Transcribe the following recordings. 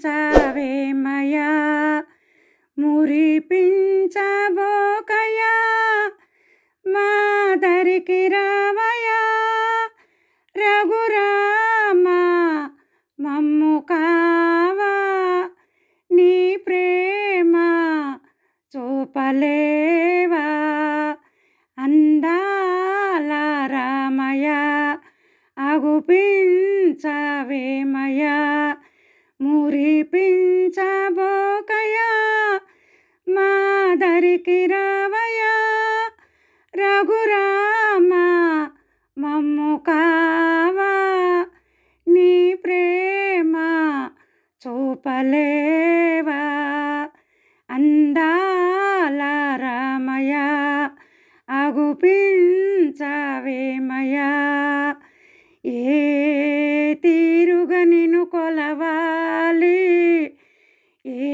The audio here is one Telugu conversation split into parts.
మురిపించవేమయా మురిపించబోకయా మాదరికి రావయా రఘురామ మమ్ము కావా నీ ప్రేమ చూపలేవా అందాల రామయ్య అగుపించవేమయా మురిపించబోకయా మాదరికి రావయా రఘురామ మమ్ము కావా నీ ప్రేమ చూపలేవా అందాల రామయ్య అగుపించవేమయా ఏ తీరుగా నిన్ను కొలవాలి ఏ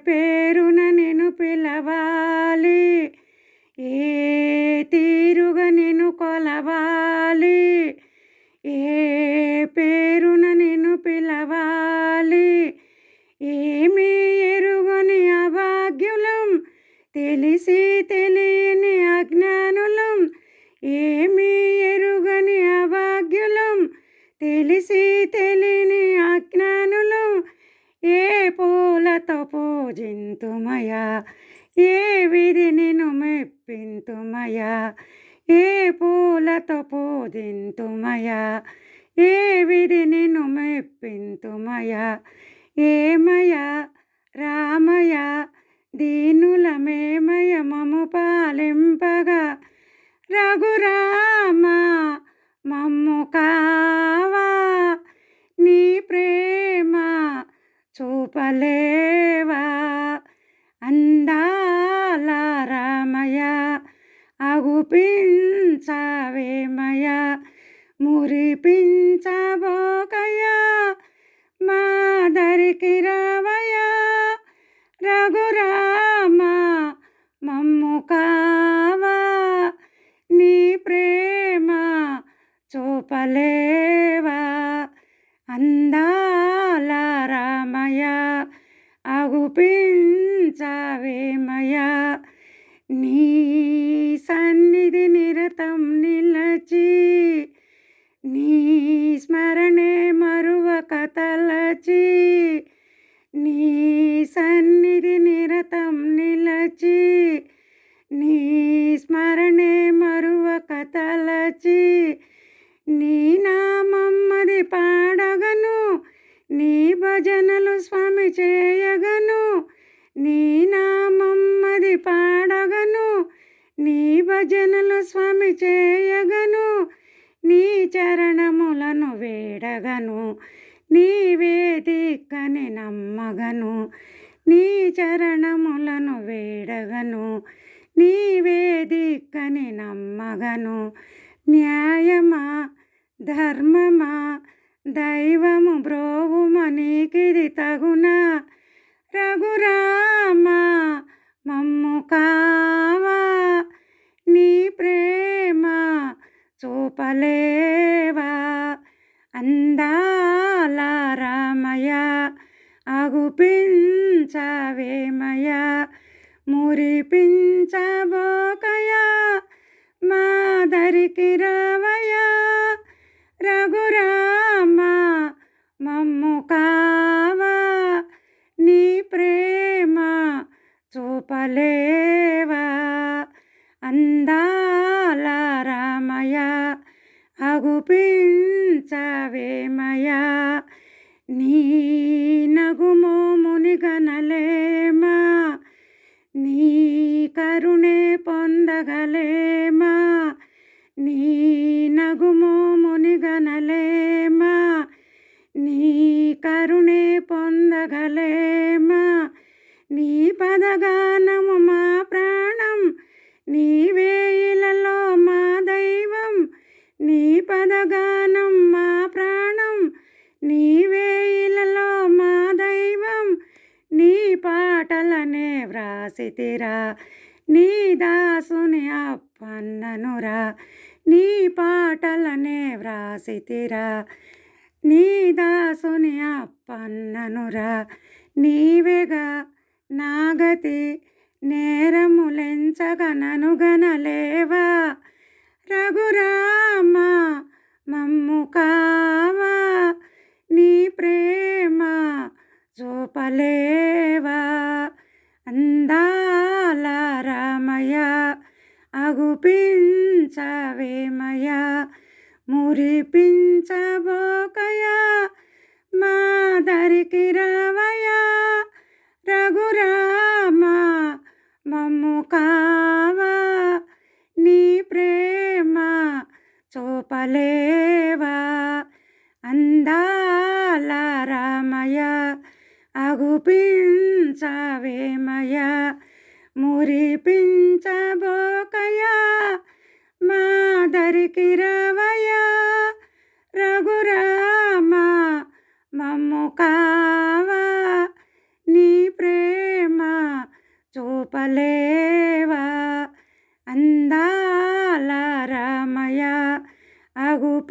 పేరున నిన్ను పిలవాలి ఏ తీరుగా నిన్ను కొలవాలి ఏ పేరున నిన్ను పిలవాలి ఏమీ ఎరుగని అభాగ్యులం తెలిసి తెలియని అజ్ఞానులం ఏమీ ఎరుగని అభాగ్యులం తెలిసి తెలియని అజ్ఞానులం ఏ పూలతో పూజింతుమయా ఏ విధి నిన్ను మెప్పింతుమయా ఏ పూలతో పూజింతుమయా ఏ విధి నిన్ను మెప్పింతుమయా ఏమయా రామయ్య దీనులమేమయ మము పాలింపగా రఘురామ మమ్ము కావా నీ ప్రేమ చూపలేవా అందాల రామయ్య అగుపించవేమయా మురిపించబోకయా మాదరికి రావయా రఘురామ మమ్ము కావా నీ ప్రేమ చూపలేవా అందాల రామయ్య అగుపించవేమయా నీ సన్నిధి నిరతం నిలచి నీ స్మరణే మరువక తలచి నీ సన్నిధి నిరతం నిలచి నీ స్మరణే మరువక తలచి నీ నామమ్మది పాడగను నీ భజనలు స్వామి చేయగను నీ నామమ్మది పాడగను నీ భజనలు స్వామి చేయగను నీ చరణములను వేడగను నీవే దిక్కని నమ్మగను నీ చరణములను వేడగను నీవే దిక్కని నమ్మగను న్యాయమా ధర్మమా దైవము బ్రోవుమ నీకిది తగునా రఘురామ మమ్ము కావా నీ ప్రేమ చూపలేవా అందాల రామయ్య అగుపించవేమయా మురిపించబోకయా మాదరికి రావయా రఘురామ మమ్ము కావా నీ ప్రేమ చూపలేవా అందాల రామయ్య అగుపించవేమయా నీ నగుమోముని గనలేమా నీ కరుణే పొందగలేమా నీ నగుమోముని గనలేమా నీ కరుణే పొందగలేమా నీ పదగానము మా ప్రాణం నీవే ఇలలో మా దైవం నీ పదగానం మా ప్రాణం నీవే ఇలలో మా దైవం నీ పాటలనే వ్రాసితిరా నీ దాసుని అప్పన్ననురా నీ పాటలనే వ్రాసితిరా నీ దాసుని అప్పన్ననురా నీవేగా నాగతి నేరములెంచగనను గనలేవా రఘురామ మమ్ము కావా నీ ప్రేమ చూపలేవా అందాల రామయ్య అగుపించవేమయ మురిపించబోకయా మా దరికి రావయా రఘురామ మమ్ము కావా నీ ప్రేమ చూపలేవా అందాల రామయ్య అగుపించవేమయ మురిపించబోకయా మా దరికి రావయా రఘురామ మమ్ము కావా నీ ప్రేమ చూపలేవా అందాల రామయ్య అగుపించవేమయ